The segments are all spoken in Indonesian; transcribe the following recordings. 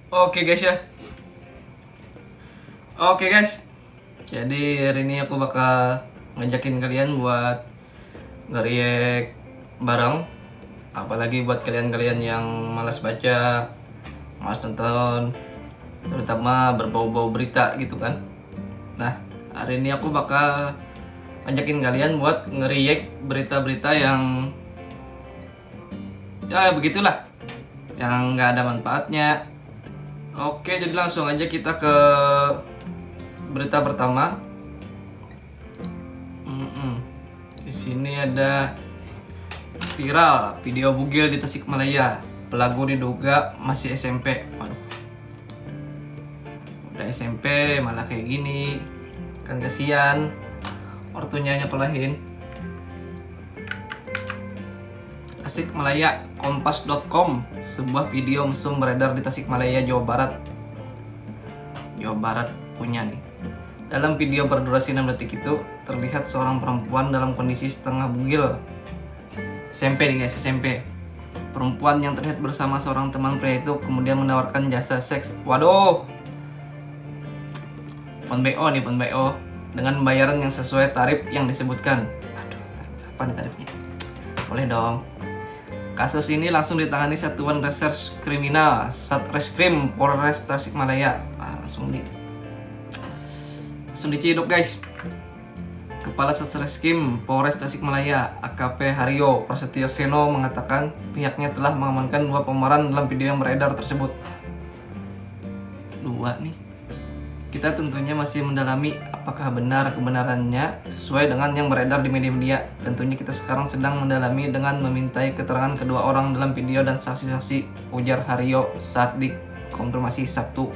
Oke guys ya. Oke guys. Jadi hari ini aku bakal ngajakin kalian buat nge-react bareng. Apalagi buat kalian-kalian yang malas baca, malas nonton, terutama berbau-bau berita gitu kan. Nah, hari ini aku bakal ngajakin kalian buat nge-react berita-berita yang ya begitulah, yang nggak ada manfaatnya. Oke, jadi langsung aja kita ke berita pertama. Di sini ada viral video bugil di Tasikmalaya. Pelaku diduga masih SMP. Waduh. Udah SMP malah kayak gini. Kan kasihan. Ortunya nyekolahin. Tasikmalaya, kompas.com. Sebuah video mesum beredar di Tasikmalaya, Jawa Barat. Jawa Barat punya nih. Dalam video berdurasi 6 detik itu terlihat seorang perempuan dalam kondisi setengah bugil. SMP nih guys, SMP. Perempuan yang terlihat bersama seorang teman pria itu kemudian menawarkan jasa seks. Waduh. Pon BO nih, pon BO dengan bayaran yang sesuai tarif yang disebutkan. Aduh, apa nih tarifnya? Boleh dong. Kasus ini langsung ditangani Satuan Reserse Kriminal Satreskrim Polres Tasikmalaya. Langsung diciduk guys. Kepala Satreskrim Polres Tasikmalaya AKP Haryo Prasetyo Seno mengatakan pihaknya telah mengamankan 2 pemeran dalam video yang beredar tersebut. 2 nih. Kita tentunya masih mendalami apakah benar kebenarannya sesuai dengan yang beredar di media-media. Tentunya kita sekarang sedang mendalami dengan memintai keterangan kedua orang dalam video dan saksi-saksi, ujar Haryo saat dikonfirmasi Sabtu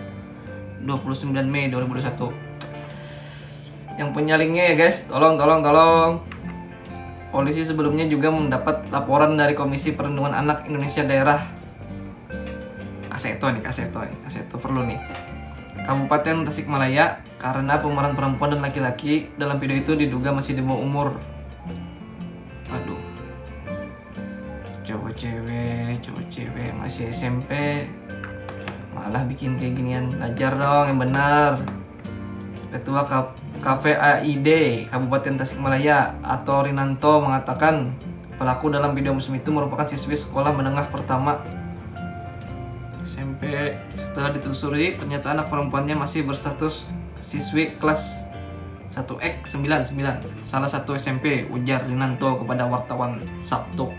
29 Mei 2021. Yang punya linknya ya guys, tolong. Polisi sebelumnya juga mendapat laporan dari Komisi Perlindungan Anak Indonesia Daerah Kaseto perlu nih, Kabupaten Tasikmalaya, karena pemeran perempuan dan laki-laki dalam video itu diduga masih di bawah umur. Aduh, cowok cewek masih SMP malah bikin kayak ginian. Belajar dong yang benar. Ketua KVAID Kabupaten Tasikmalaya atau Rinanto mengatakan pelaku dalam video mesum itu merupakan siswi sekolah menengah pertama SMP. Setelah ditelusuri, ternyata anak perempuannya masih berstatus siswi kelas 1X99, salah satu SMP, ujar Rinanto kepada wartawan Sabtu.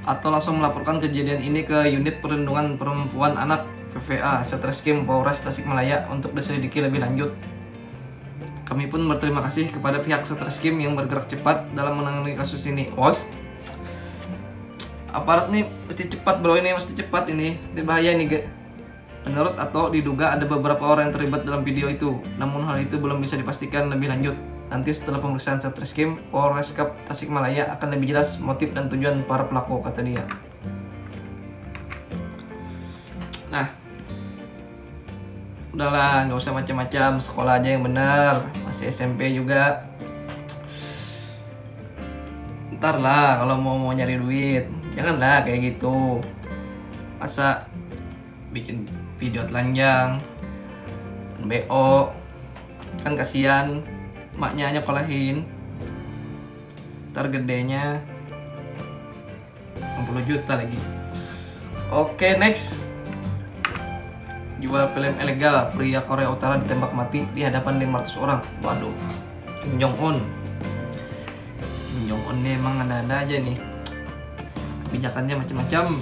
Atau langsung melaporkan kejadian ini ke Unit Perlindungan Perempuan Anak PVA Satreskrim Polres Tasikmalaya untuk diselidiki lebih lanjut. Kami pun berterima kasih kepada pihak Satreskrim yang bergerak cepat dalam menangani kasus ini. Aparat nih mesti cepat bro, ini mesti cepat ini bahaya nih. Menurut atau diduga ada beberapa orang yang terlibat dalam video itu, namun hal itu belum bisa dipastikan lebih lanjut. Nanti setelah pemeriksaan Satreskrim Polres Tasikmalaya akan lebih jelas motif dan tujuan para pelaku, kata dia. Nah, udahlah, nggak usah macam-macam, sekolah aja yang benar. Masih SMP juga. Ntar lah kalau mau nyari duit, janganlah kayak gitu. Masa bikin video telanjang, BO, kan kasihan maknya nyekolahin. Ntar gedenya 60 juta lagi. Oke, next. Jual film ilegal, pria Korea Utara ditembak mati di hadapan 500 orang. Waduh, Kim Jong Un nih emang ada-ada aja nih, kebijakannya macam-macam.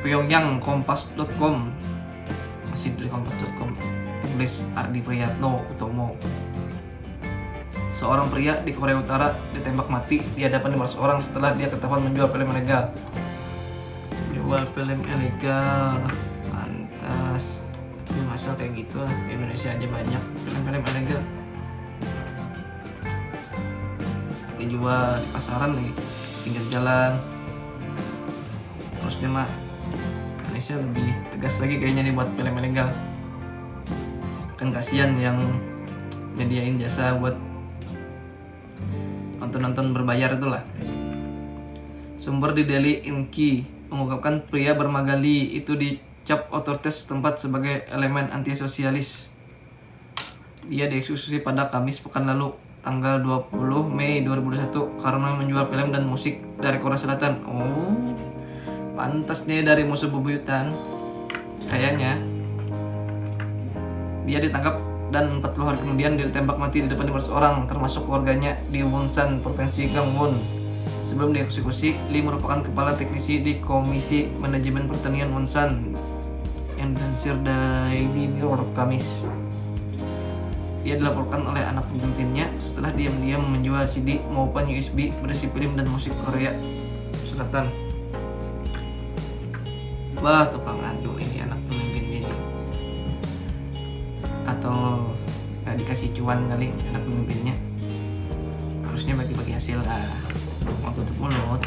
Pyongyang, kompas.com, masih dari kompas.com, tulis Ardi Priyatno Utomo. Seorang pria di Korea Utara ditembak mati di hadapan 500 orang setelah dia ketahuan menjual film ilegal. Jual film ilegal, pantas. Tapi masa kayak gitu lah, di Indonesia aja banyak film-film ilegal dijual di pasaran nih, pinggir jalan. Terusnya mah Indonesia lebih tegas lagi kayaknya nih buat film ilegal. Kan kasihan yang nyediain jasa buat nonton berbayar itulah. Sumber di Daily Inki. mengungkapkan pria Bermagali itu dicap otoritas setempat sebagai elemen antisosialis. Dia dieksekusi pada Kamis pekan lalu, tanggal 20 Mei 2021 karena menjual film dan musik dari Korea Selatan. Oh, pantas nih dari musuh bebuyutan. Kayaknya dia ditangkap dan 40 hari kemudian ditembak mati di depan 500 orang, termasuk keluarganya di Wonsan, Provinsi Gangwon. Sebelum dieksekusi, Lee merupakan kepala teknisi di Komisi Manajemen Pertanian Wonsan yang dilansir dari Mirror Kamis. Dia dilaporkan oleh anak pemimpinnya setelah diam-diam menjual CD maupun USB berisi film dan musik Korea Selatan. Wah, tukang adu ini anak pemimpinnya ini. Atau gak dikasih cuan kali anak pemimpinnya. Harusnya bagi-bagi hasil lah. Mau tutup mulut.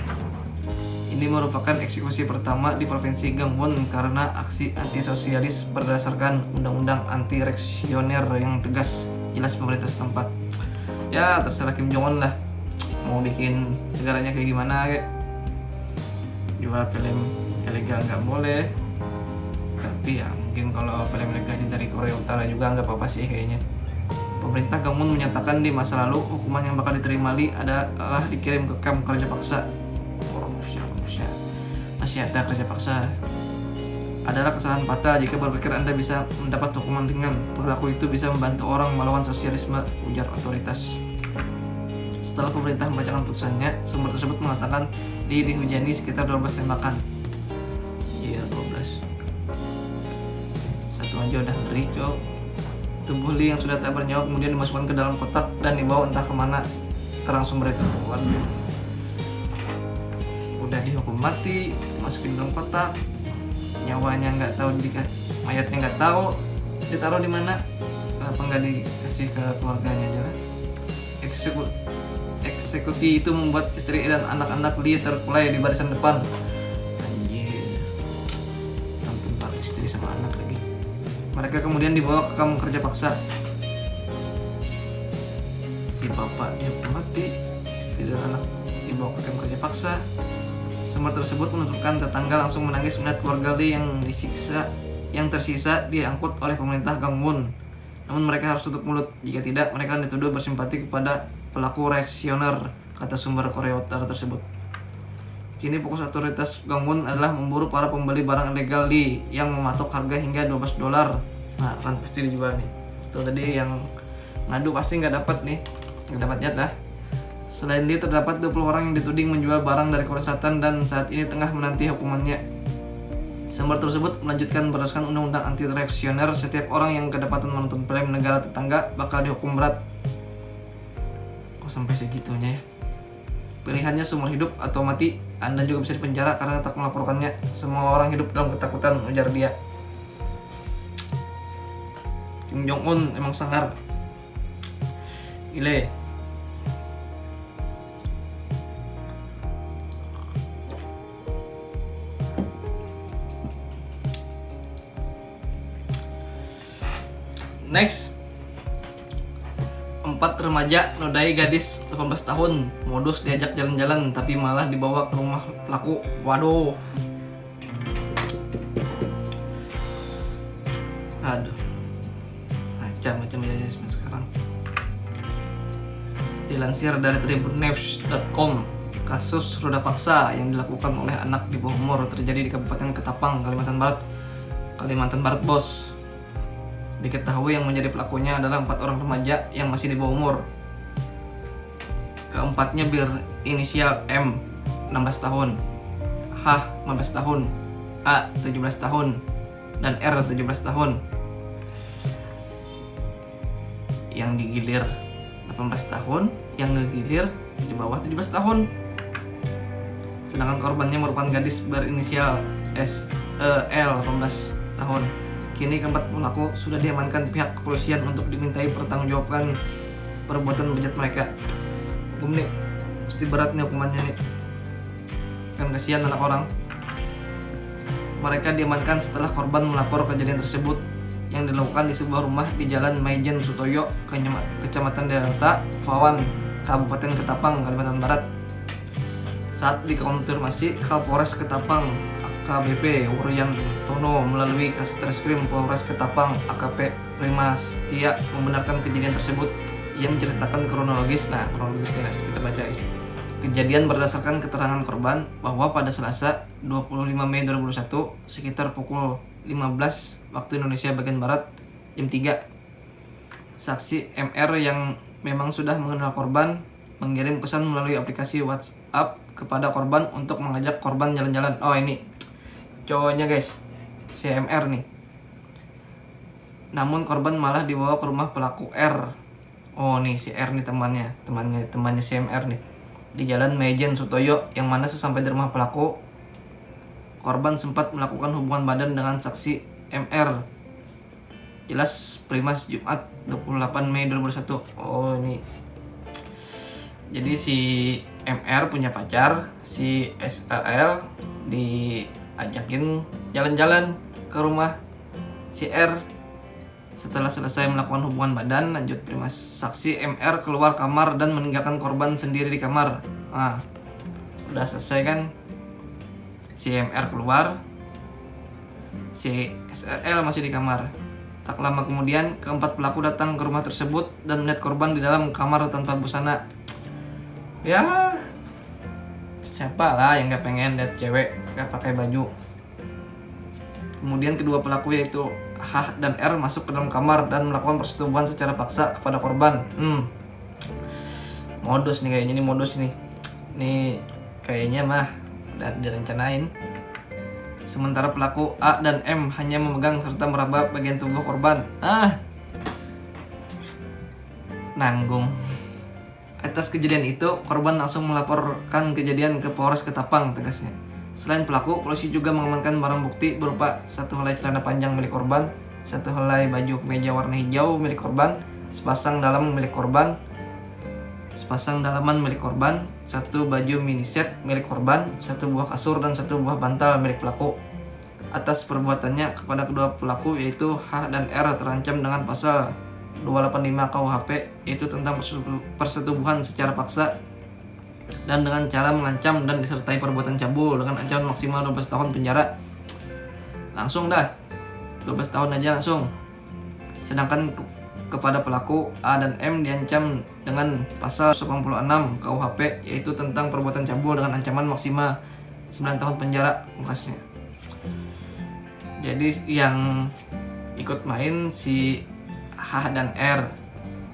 Ini merupakan eksekusi pertama di Provinsi Gangwon karena aksi antisosialis berdasarkan undang-undang anti-reaksioner yang tegas, jelas pemerintah setempat. Ya terserah Kim Jong Un lah, mau bikin negaranya kayak gimana kayak. Jual film ilegal nggak boleh, tapi ya mungkin kalau film legalnya dari Korea Utara juga nggak apa-apa sih kayaknya. Pemerintah Gangwon menyatakan di masa lalu hukuman yang bakal diterima Lee adalah dikirim ke kamp kerja paksa. Masih ada kerja paksa. Adalah kesalahan fatal jika berpikir Anda bisa mendapat hukuman ringan. Perilaku itu bisa membantu orang melawan sosialisme, ujar otoritas. Setelah pemerintah membacakan putusannya, sumber tersebut mengatakan Lee dihujani sekitar 12 tembakan. Iya, 12. Satu aja udah ngeri, cok. Tubuh Lee yang sudah tak bernyawa kemudian dimasukkan ke dalam kotak dan dibawa entah kemana. Terang sumber itu. Waduh. Udah dihukum mati, masukin dalam kotak, nyawanya nggak tahu, mayatnya nggak tahu ditaruh di mana. Kenapa nggak dikasih ke keluarganya aja lah? Eksekusi itu membuat istri dan anak-anak Lee terkulai di barisan depan. Anjir, nonton pak istri sama anak lagi. Mereka kemudian dibawa ke kamp kerja paksa. Si bapaknya mati, istri dan anak dibawa ke kamp kerja paksa. Sumber tersebut menuturkan tetangga langsung menangis melihat keluarga Lee yang tersisa diangkut oleh pemerintah Gangwon. Namun mereka harus tutup mulut, jika tidak mereka akan dituduh bersimpati kepada pelaku reaksioner, kata sumber Korea Utara tersebut. Kini fokus otoritas Gangwon adalah memburu para pembeli barang ilegal Lee yang mematok harga hingga $12. Nah, akan pasti dijual nih. Tuh tadi yang ngadu pasti nggak dapat nih, nggak dapat jatah. Selain dia terdapat 20 orang yang dituding menjual barang dari Korea Selatan dan saat ini tengah menanti hukumannya. Sumber tersebut melanjutkan berdasarkan undang-undang anti-reaksioner, setiap orang yang kedapatan menonton film negara tetangga bakal dihukum berat. Kok sampai segitunya ya? Pilihannya seumur hidup atau mati. Anda juga bisa dipenjara karena tak melaporkannya. Semua orang hidup dalam ketakutan, ujar dia. Kim Jong Un emang sangar. Gile. Next, 4 remaja nodai gadis 18 tahun, modus diajak jalan-jalan tapi malah dibawa ke rumah pelaku. Waduh. Aduh. Macam-macam ya sekarang. Dilansir dari tribunnews.com, kasus ruda paksa yang dilakukan oleh anak di bawah umur terjadi di Kabupaten Ketapang, Kalimantan Barat, bos. Diketahui yang menjadi pelakunya adalah 4 orang remaja yang masih di bawah umur. Keempatnya berinisial M, 16 tahun, H, 15 tahun, A, 17 tahun, dan R, 17 tahun. Yang digilir 18 tahun, yang ngegilir di bawah 17 tahun. Sedangkan korbannya merupakan gadis berinisial S, L, 18 tahun. Kini keempat pelaku sudah diamankan pihak kepolisian untuk dimintai pertanggungjawaban perbuatan bejat mereka. Nih, mesti berat nih hukumannya nih. Kan kasihan anak orang. Mereka diamankan setelah korban melapor kejadian tersebut yang dilakukan di sebuah rumah di Jalan Maijen Sutoyo, Kecamatan Delta, Fawan, Kabupaten Ketapang, Kalimantan Barat. Saat dikonfirmasi, Kapolres Ketapang AKBP Wuryantono melalui Kasatreskrim Polres Ketapang AKP Prima Setia membenarkan kejadian tersebut. Ia menceritakan kronologis. Nah, kronologisnya kita baca guys. Kejadian berdasarkan keterangan korban bahwa pada Selasa 25 Mei 2021 sekitar pukul 15 waktu Indonesia bagian Barat jam 3, saksi MR yang memang sudah mengenal korban mengirim pesan melalui aplikasi WhatsApp kepada korban untuk mengajak korban jalan-jalan. Oh, ini cowoknya guys, si MR nih. Namun korban malah dibawa ke rumah pelaku R. Oh, nih si R nih temannya si MR nih. Di Jalan Maijen Sutoyo, yang mana sesampai di rumah pelaku, korban sempat melakukan hubungan badan dengan saksi MR. Jelas Primas Jumat 28 Mei 2021. Oh, ini. Jadi si MR punya pacar, si SAL diajakin jalan-jalan ke rumah si R. Setelah selesai melakukan hubungan badan, lanjut Primas. Saksi MR keluar kamar dan meninggalkan korban sendiri di kamar. Nah, udah selesai kan? Si MR keluar, si SL masih di kamar. Tak lama kemudian, keempat pelaku datang ke rumah tersebut dan melihat korban di dalam kamar tanpa busana. Ya, siapa lah yang gak pengen lihat cewek gak pakai baju. Kemudian kedua pelaku yaitu H dan R masuk ke dalam kamar dan melakukan persetubuhan secara paksa kepada korban. Modus nih kayaknya, Nih kayaknya mah udah direncanain. Sementara pelaku A dan M hanya memegang serta meraba bagian tubuh korban. Nanggung. Atas kejadian itu, korban langsung melaporkan kejadian ke Polres Ketapang, tegasnya. Selain pelaku, polisi juga mengamankan barang bukti berupa satu helai celana panjang milik korban, satu helai baju kemeja warna hijau milik korban, sepasang dalaman milik korban, satu baju mini set milik korban, satu buah kasur dan satu buah bantal milik pelaku. Atas perbuatannya kepada kedua pelaku yaitu H dan R terancam dengan pasal 285 KUHP, yaitu tentang persetubuhan secara paksa dan dengan cara mengancam dan disertai perbuatan cabul dengan ancaman maksimal 12 tahun penjara. Langsung dah 12 tahun aja langsung. Sedangkan kepada pelaku A dan M diancam dengan pasal 86 KUHP, yaitu tentang perbuatan cabul dengan ancaman maksimal 9 tahun penjara bekasnya. Jadi yang ikut main si H dan R,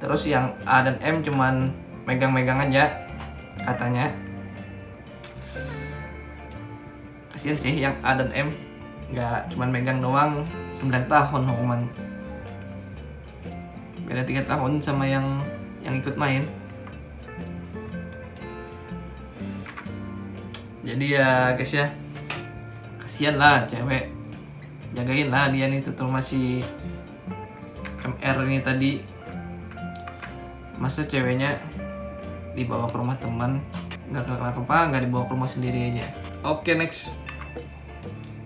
terus yang A dan M cuman megang-megang aja katanya. Kasian sih yang A dan M, nggak cuman megang doang, 9 tahun hukuman. Beda 3 tahun sama yang ikut main. Jadi ya guys ya, kasian lah cewek, jagain lah dia nih, terutama si MR ini tadi. Masa ceweknya dibawa ke rumah teman, nggak dibawa ke rumah sendiri aja. Oke, next.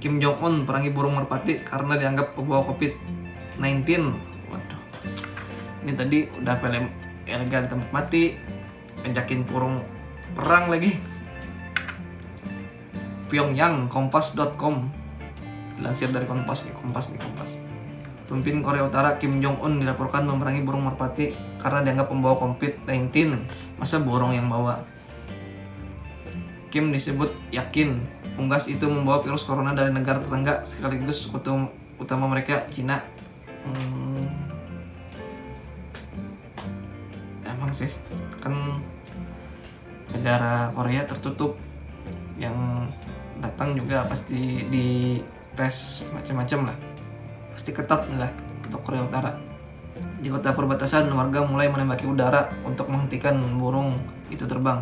Kim Jong Un perangi burung merpati karena dianggap pembawa COVID-19. Waduh, ini tadi udah film ilegal di tempat mati, ngajakin burung perang lagi. Pyongyang, kompas.com, dilansir dari Kompas. Pemimpin Korea Utara Kim Jong Un dilaporkan memerangi burung merpati karena dianggap pembawa COVID-19. Masa burung yang bawa? Kim disebut yakin unggas itu membawa virus corona dari negara tetangga sekaligus sekutu utama mereka, Cina. Emang sih, kan negara Korea tertutup, yang datang juga pasti dites macam-macam lah. Pasti ketat lah untuk Korea Utara. Di kota perbatasan, warga mulai menembaki udara untuk menghentikan burung itu terbang.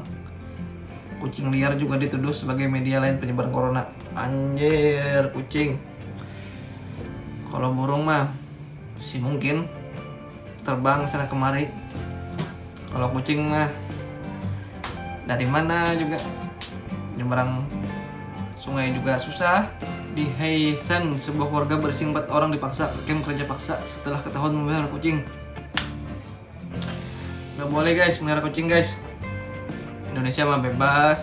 Kucing liar juga dituduh sebagai media lain penyebaran corona. Anjir, kucing. Kalau burung mah sih mungkin terbang sana kemari. Kalau kucing mah dari mana juga, nyeberang sungai juga susah. Di Haisen, sebuah keluarga berisi 4 orang dipaksa ke kamp kerja paksa setelah ketahuan memelihara kucing. Gak boleh guys melihara kucing guys. Indonesia mah bebas,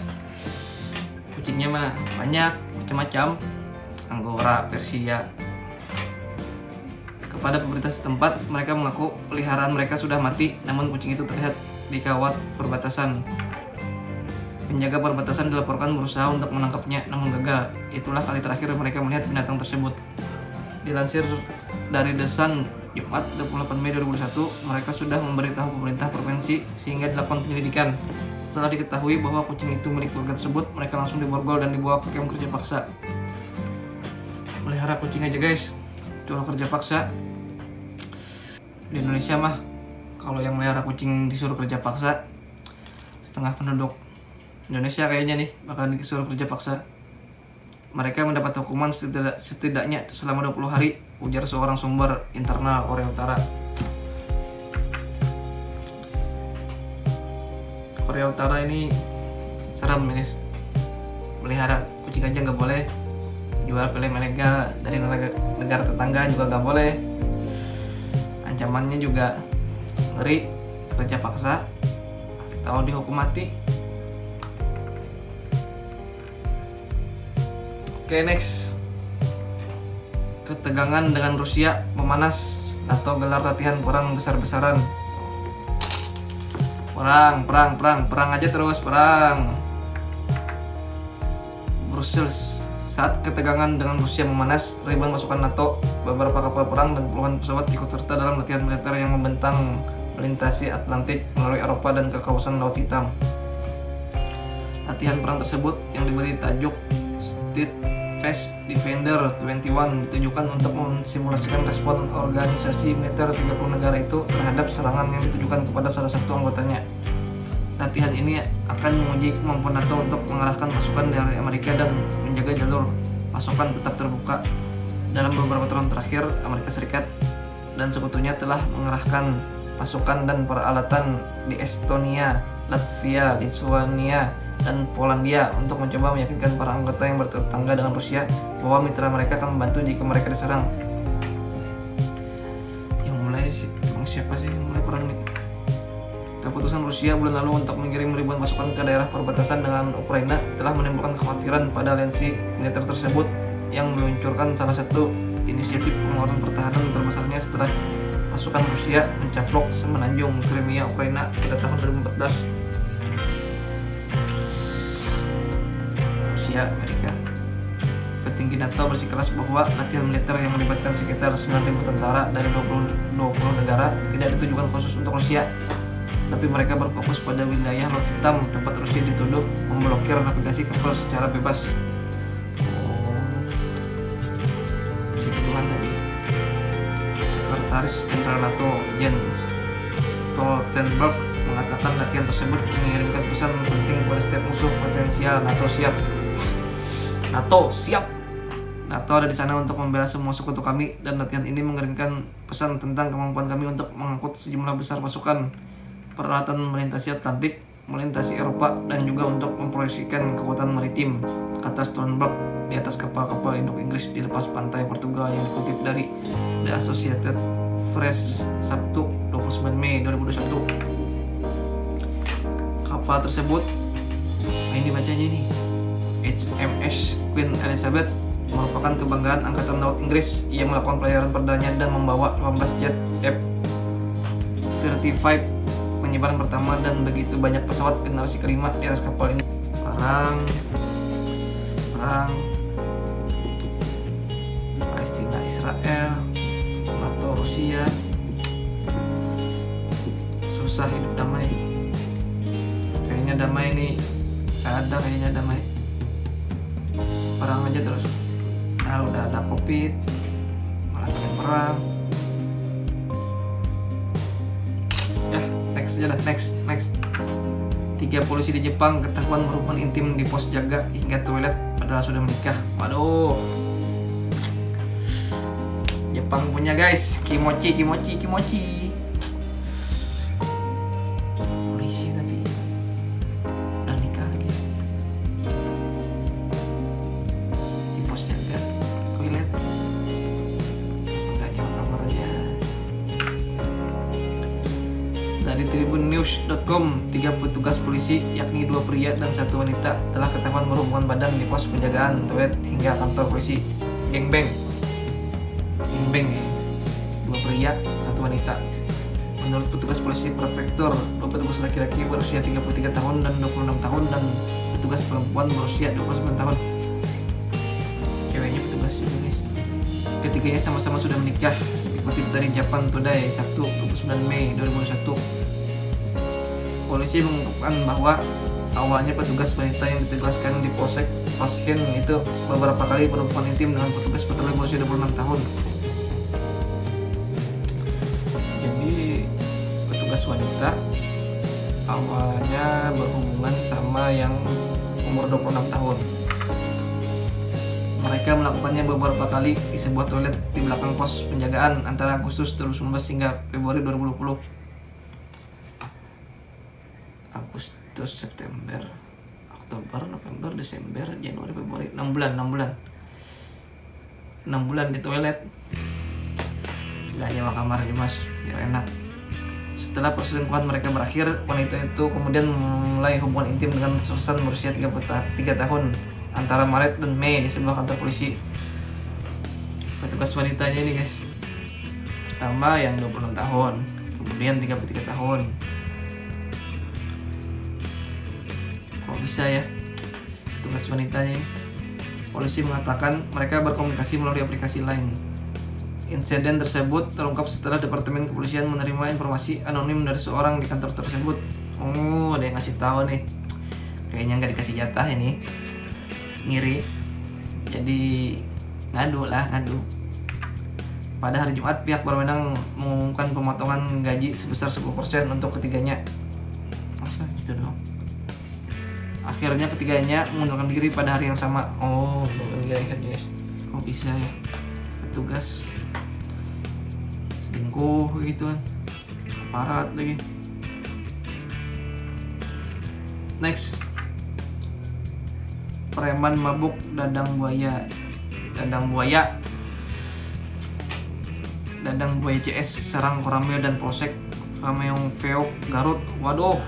kucingnya mah banyak macam-macam. Anggora Persia. Kepada pemerintah setempat, mereka mengaku peliharaan mereka sudah mati, namun kucing itu terlihat di kawat perbatasan. Penjaga perbatasan dilaporkan berusaha untuk menangkapnya, namun gagal. Itulah kali terakhir mereka melihat binatang tersebut. Dilansir dari The Sun, Jumat 28 Mei 2021, mereka sudah memberitahu pemerintah provinsi sehingga dilakukan penyelidikan. Setelah diketahui bahwa kucing itu milik keluarga tersebut, mereka langsung diborgol dan dibawa ke kamp kerja paksa. Melihara kucing aja guys, suruh kerja paksa. Di Indonesia mah, kalau yang melihara kucing disuruh kerja paksa, setengah penduduk Indonesia kayaknya nih bakal disuruh kerja paksa. Mereka mendapat hukuman setidaknya selama 20 hari, ujar seorang sumber internal Korea Utara. Korea Utara ini serem ini. Melihara kucing aja nggak boleh, jual film ilegal dari negara tetangga juga nggak boleh. Ancamannya juga ngeri, kerja paksa atau dihukum mati. Oke, next. Ketegangan dengan Rusia memanas atau gelar latihan perang besar-besaran. Perang aja terus, perang. Brussels. Saat ketegangan dengan Rusia memanas, ribuan pasukan NATO, beberapa kapal perang dan puluhan pesawat ikut serta dalam latihan militer yang membentang melintasi Atlantik melalui Eropa dan ke kawasan Laut Hitam. Latihan perang tersebut yang diberi tajuk Steadfast Defender 21 ditujukan untuk mensimulasikan respon organisasi militer 30 negara itu terhadap serangan yang ditujukan kepada salah satu anggotanya. Latihan ini akan menguji kemampuan NATO untuk mengarahkan pasukan dari Amerika dan menjaga jalur pasukan tetap terbuka. Dalam beberapa tahun terakhir, Amerika Serikat dan sekutunya telah mengerahkan pasukan dan peralatan di Estonia, Latvia, Lithuania, dan Polandia untuk mencoba meyakinkan para anggota yang bertetangga dengan Rusia bahwa mitra mereka akan membantu jika mereka diserang. Yang mulai siapa sih yang mulai perang nih? Keputusan Rusia bulan lalu untuk mengirim ribuan pasukan ke daerah perbatasan dengan Ukraina telah menimbulkan kekhawatiran pada aliansi militer tersebut yang meluncurkan salah satu inisiatif pengeluaran pertahanan terbesarnya setelah pasukan Rusia mencaplok semenanjung Crimea Ukraina pada tahun 2014. Rusia, Amerika. Petinggi NATO bersikeras bahwa latihan militer yang melibatkan sekitar 9.000 tentara dari 20 negara tidak ditujukan khusus untuk Rusia, tapi mereka berfokus pada wilayah Laut Hitam tempat Rusia dituduh memblokir navigasi kapal secara bebas. Si tuduhan tadi. Sekretaris Jenderal NATO Jens Stoltenberg mengatakan latihan tersebut mengirimkan pesan penting kepada setiap musuh potensial. NATO ada di sana untuk membela semua sekutu kami, dan latihan ini mengirimkan pesan tentang kemampuan kami untuk mengangkut sejumlah besar pasukan, peralatan melintasi Atlantik, melintasi Eropa, dan juga untuk memproyeksikan kekuatan maritim, kata Stoltenberg di atas kapal-kapal induk Inggris di lepas pantai Portugal yang dikutip dari The Associated Press Sabtu 29 Mei 2021. Kapal tersebut, ini bacanya ini, HMS Queen Elizabeth, merupakan kebanggaan Angkatan Laut Inggris. Ia melakukan pelayaran perdananya dan membawa 18 jet F-35 penyebaran pertama dan begitu banyak pesawat generasi kelima di atas kapal ini. Perang Palestina Israel, NATO Rusia, susah hidup damai. Kayaknya damai nih, ada kayaknya damai. Perang aja terus. Nah, udah ada COVID, malah pengen perang. Next. 3 polisi di Jepang ketahuan berhubungan intim di pos jaga hingga toilet padahal sudah menikah. Waduh. Jepang punya guys, kimochi. Polisi tapi udah nikah lagi. Di pos jaga toilet. Enggak nyawa kamarnya. Dari tribunnews.com, 3 petugas polisi, yakni 2 pria dan 1 wanita, telah ketahuan berhubungan badan di pos penjagaan toilet hingga kantor polisi. Gengbeng ya. 2 pria, 1 wanita. Menurut petugas polisi prefektur, 2 petugas laki-laki berusia 33 tahun dan 26 tahun dan petugas perempuan berusia 29 tahun. Ceweknya petugas juga guys. Ketiganya sama-sama sudah menikah. Dikutip dari Japan Today, Sabtu 29 Mei 2021. Polisi mengungkapkan bahwa awalnya petugas wanita yang ditugaskan di Polsek Pasken itu beberapa kali berhubungan intim dengan petugas patroli berusia 26 tahun. Jadi petugas wanita awalnya berhubungan sama yang umur 26 tahun. Mereka melakukannya beberapa kali di sebuah toilet di belakang pos penjagaan antara Agustus 2019 hingga Februari 2020. Agustus, September, Oktober, November, Desember, Januari, Februari, 6 bulan 6 bulan di toilet. Gak nyewa kamar aja mas, biar enak. Setelah perselingkuhan mereka berakhir, wanita itu kemudian mulai hubungan intim dengan seseorang berusia 3 tahun antara Maret dan Mei di sebuah kantor polisi. Petugas wanitanya ini guys, pertama yang 26 tahun, kemudian 33 tahun. Kok bisa ya petugas wanitanya ini? Polisi mengatakan mereka berkomunikasi melalui aplikasi lain. Insiden tersebut terungkap setelah Departemen Kepolisian menerima informasi anonim dari seorang di kantor tersebut. Oh, ada yang ngasih tahu nih. Kayaknya nggak dikasih jatah ini. Ngiri. Jadi ngadu. Pada hari Jumat, pihak berwenang mengumumkan pemotongan gaji sebesar 10% untuk ketiganya. Masa gitu dong? Akhirnya ketiganya mengundurkan diri pada hari yang sama. Oh, guys. Kok bisa ya? Petugas selingkuh gitu kan. Aparat lagi. Next. Preman mabuk dadang buaya CS serang Koramil dan Polsek Pameongpeok Garut. Waduh,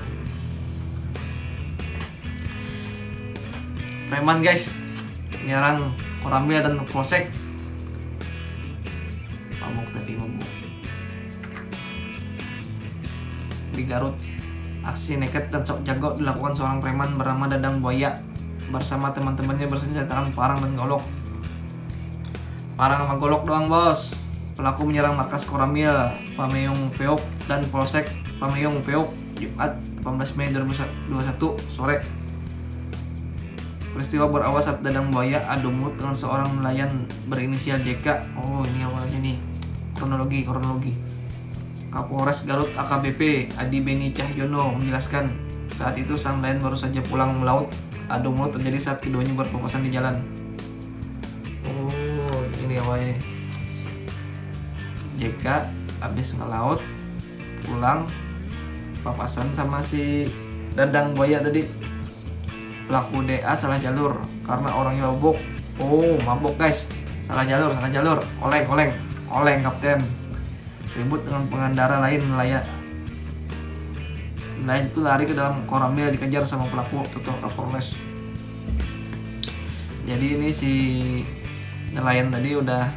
preman guys nyerang Koramil dan Polsek. Mabuk di Garut. Aksi nekat dan sok jago dilakukan seorang preman bernama Dadang Buaya bersama teman-temannya bersenjatakan parang dan golok. Parang sama golok doang bos. Pelaku menyerang markas Koramil, Pameongpeok dan Polsek Pameongpeok Jumat 18 Mei 2021 sore. Peristiwa berawal saat Dadang Buaya adu mulut dengan seorang nelayan berinisial JK. Oh, ini awalnya nih. Kronologi. Kapolres Garut AKBP Adi Beni Cahyono menjelaskan saat itu sang nelayan baru saja pulang melaut. Adu mulut terjadi saat keduanya berpapasan di jalan. Oh, ini awalnya. JK habis ngelaut pulang papasan sama si Dadang Buaya tadi. Pelaku DA salah jalur karena orangnya mabuk. Oh, mabuk guys. Salah jalur. Oleng kapten. Ribut dengan pengendara lain nelayan itu lari ke dalam Koramil dikejar sama pelaku, tutur Kapolres. Jadi ini si nelayan tadi udah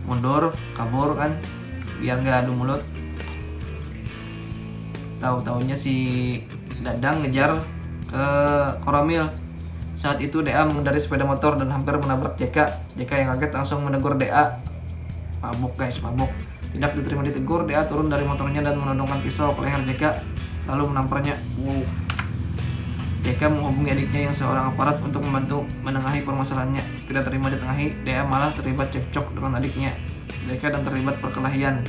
mundur, kabur kan, biar nggak adu mulut. Tahu-taunya si Dadang ngejar ke Koramil. Saat itu DA mengendarai sepeda motor dan hampir menabrak JK. JK yang kaget langsung menegur DA. Mabuk guys, mabuk. Tidak diterima ditegur, DA turun dari motornya dan menodongkan pisau ke leher JK lalu menamparnya. Wow. JK menghubungi adiknya yang seorang aparat untuk membantu menengahi permasalahannya. Tidak terima ditengahi, DA malah terlibat cekcok dengan adiknya JK dan terlibat perkelahian.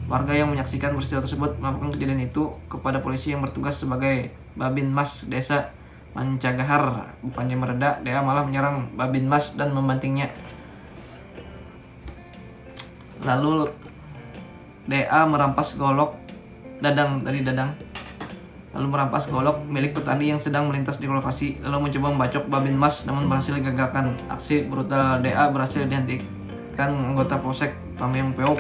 Warga yang menyaksikan peristiwa tersebut melaporkan kejadian itu kepada polisi yang bertugas sebagai Babinmas Desa Mancagahar. Bukannya mereda, DA malah menyerang Babinmas dan membantingnya. Lalu DA merampas golok Dadang. Lalu merampas golok milik petani yang sedang melintas di lokasi, lalu mencoba membacok Babinmas namun berhasil digagalkan. Aksi brutal DA berhasil dihentikan anggota Polsek Pameongpeok.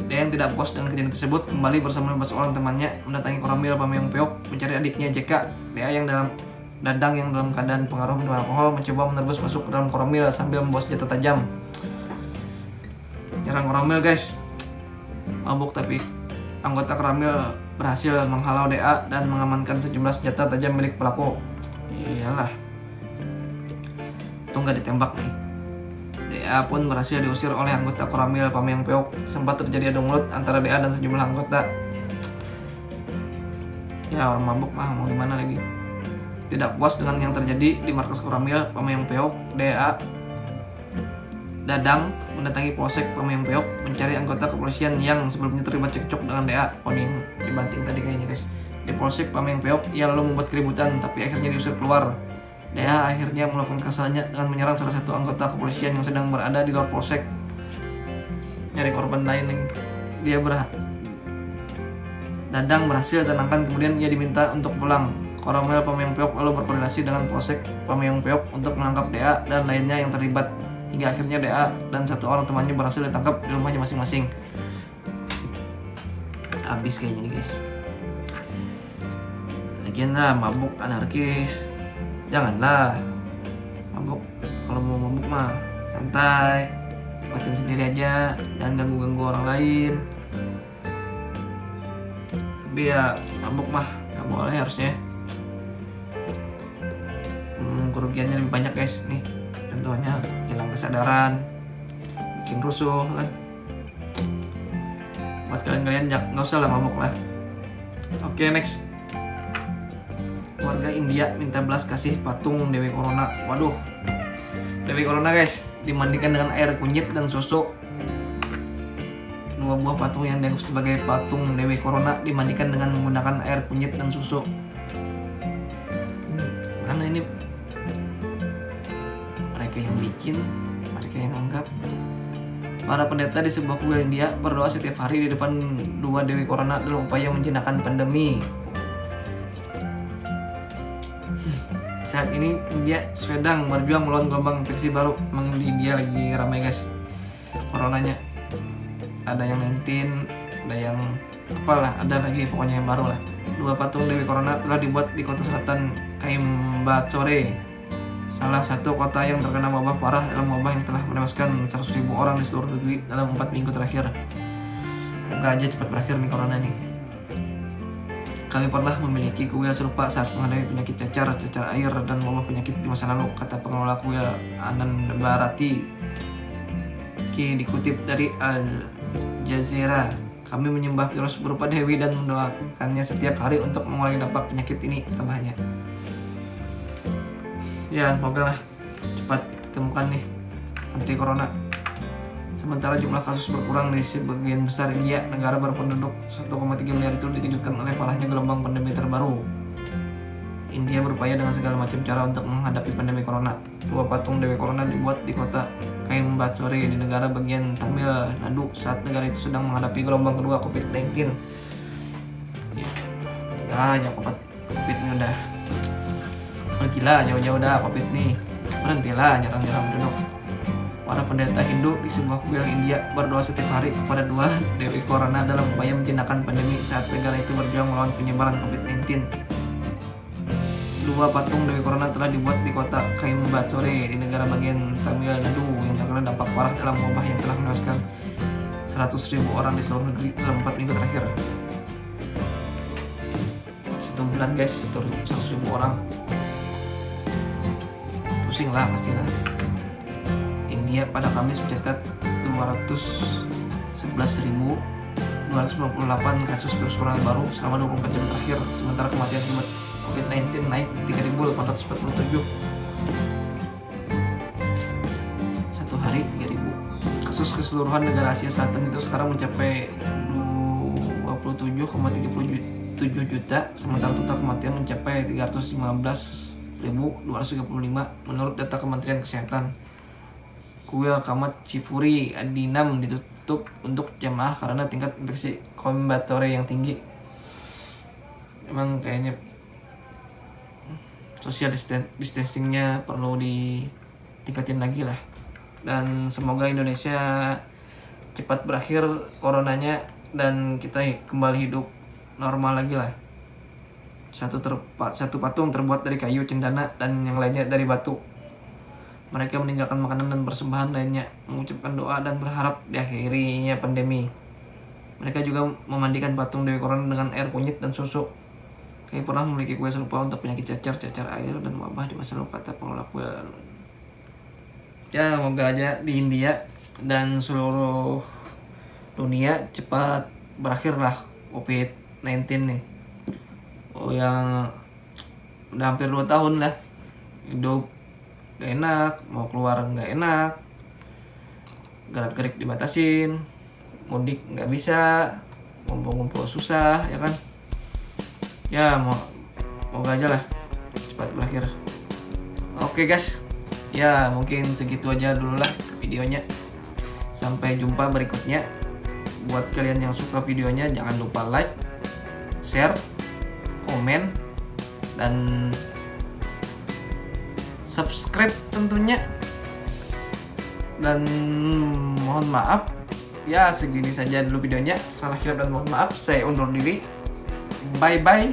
DA yang tidak puas dengan kejadian tersebut kembali bersama 15 orang temannya mendatangi Koramil Pameongpeok mencari adiknya JK. DA yang dalam Dadang yang dalam keadaan pengaruh minum alkohol mencoba menerobos masuk ke dalam Koramil sambil membawa senjata tajam. Nyerang Koramil guys. Mabuk tapi anggota Koramil berhasil menghalau DA dan mengamankan sejumlah senjata tajam milik pelaku. Iyalah. Itu nggak ditembak nih. DA pun berhasil diusir oleh anggota Koramil Pameng Peok. Sempat terjadi adu mulut antara DA dan sejumlah anggota. Ya orang mabuk mah mau gimana lagi. Tidak puas dengan yang terjadi di markas Koramil Pameng Peok, DA Dadang mendatangi Polsek Pameng Peok mencari anggota kepolisian yang sebelumnya terlibat cekcok dengan DA. Oh ini dibanting tadi kayaknya guys. Di Polsek Pameng Peok ia lalu membuat keributan tapi akhirnya diusir keluar. DA akhirnya melakukan kesalahannya dengan menyerang salah satu anggota kepolisian yang sedang berada di luar polsek. Nyari korban lain nih. Dadang berhasil tenangkan, kemudian ia diminta untuk pulang. Koramil Pameng Peok lalu berkoordinasi dengan Polsek Pameng Peok untuk menangkap DA dan lainnya yang terlibat. Hingga akhirnya DA dan satu orang temannya berhasil ditangkap di rumahnya masing-masing. Habis kayaknya nih guys. Lagian lah mabuk anarkis. Janganlah mabuk. Kalau mau mabuk mah santai, nikmatin sendiri aja, jangan ganggu-ganggu orang lain. Tapi ya mabuk mah nggak boleh harusnya. Kerugiannya lebih banyak guys nih. Contohnya hilang kesadaran, bikin rusuh kan. Buat kalian nggak usah lah mabuk lah. Oke, next. Warga India minta belas kasih patung Dewi Corona. Waduh, Dewi Corona guys dimandikan dengan air kunyit dan susu. Dua buah patung yang dianggap sebagai patung Dewi Corona dimandikan dengan menggunakan air kunyit dan susu. Mana ini? Mereka yang bikin, mereka yang anggap. Para pendeta di sebuah kuil India berdoa setiap hari di depan dua Dewi Corona dalam upaya menjinakkan pandemi. Saat ini India sedang berjuang melawan gelombang infeksi baru. Emang di India lagi ramai guys coronanya. Ada yang 19, ada yang apalah, ada lagi pokoknya yang baru lah. Dua patung Dewi Corona telah dibuat di kota selatan Coimbatore, salah satu kota yang terkena wabah parah dalam wabah yang telah menewaskan 100.000 orang di seluruh negeri dalam 4 minggu terakhir. Semoga aja cepat berakhir nih corona nih. Kami pernah memiliki kuil serupa saat menghadapi penyakit cacar air dan wabah penyakit di masa lalu, kata pengelola kuil Anand Bharati. Dikutip dari Al Jazeera, kami menyembah virus berupa Dewi dan mendoakannya setiap hari untuk mengurangi dampak penyakit ini, tambahnya. Ya, semoga lah cepat ditemukan nih anti corona. Sementara jumlah kasus berkurang di sebagian besar India, negara berpenduduk 1,3 miliar itu dikejutkan oleh parahnya gelombang pandemi terbaru. India berupaya dengan segala macam cara untuk menghadapi pandemi corona. Dua patung Dewi Corona dibuat di kota Coimbatore di negara bagian Tamil Nadu saat negara itu sedang menghadapi gelombang kedua COVID-19. Ya COVID ini udah pergilah jauh-jauh dah COVID nih. Berhentilah nyerang-nyerang penduduk. Para pendeta Hindu di sebuah kuil India berdoa setiap hari kepada dua Dewi Corona dalam upaya menjinakkan pandemi saat negara itu berjuang melawan penyebaran COVID-19. Dua patung Dewi Corona telah dibuat di kota Coimbatore di negara bagian Tamil Nadu yang terkena dampak parah dalam wabah yang telah menewaskan 100.000 orang di seluruh negeri dalam 4 minggu terakhir. 1 bulan guys, 100.000 orang. Pusing lah pastilah. India pada Kamis mencatat 211.298 kasus virus corona baru selama 24 jam terakhir, sementara kematian akibat COVID-19 naik 3.847. Satu hari 3.000. Kasus keseluruhan negara Asia Selatan itu sekarang mencapai 27,37 juta, sementara total kematian mencapai 315.235 menurut data Kementerian Kesehatan. Kuil Kamat Chifuri Adinam ditutup untuk jamaah karena tingkat infeksi Coimbatore yang tinggi. Emang kayaknya social distancingnya perlu ditingkatin lagi lah. Dan semoga Indonesia cepat berakhir coronanya dan kita kembali hidup normal lagi lah. Satu patung terbuat dari kayu cendana dan yang lainnya dari batu. Mereka meninggalkan makanan dan persembahan lainnya, mengucapkan doa dan berharap diakhirinya pandemi. Mereka juga memandikan patung Dewi Korona dengan air kunyit dan susu. Kami pernah memiliki kue serupa untuk penyakit cacar air dan wabah di masa lalu, kata pengelola kue. Ya, moga aja di India dan seluruh dunia cepat berakhirlah COVID-19 nih. Yang udah hampir 2 tahun lah hidup gak enak, mau keluar gak enak, gerak-gerik dibatasin, mudik gak bisa, ngumpul-ngumpul susah, ya kan. Ya moga aja lah cepat berakhir. Oke guys, ya mungkin segitu aja dulu lah videonya. Sampai jumpa berikutnya. Buat kalian yang suka videonya, jangan lupa like, share, komen, dan subscribe tentunya. Dan mohon maaf ya, segini saja dulu videonya. Salah kira dan mohon maaf. Saya undur diri. Bye bye.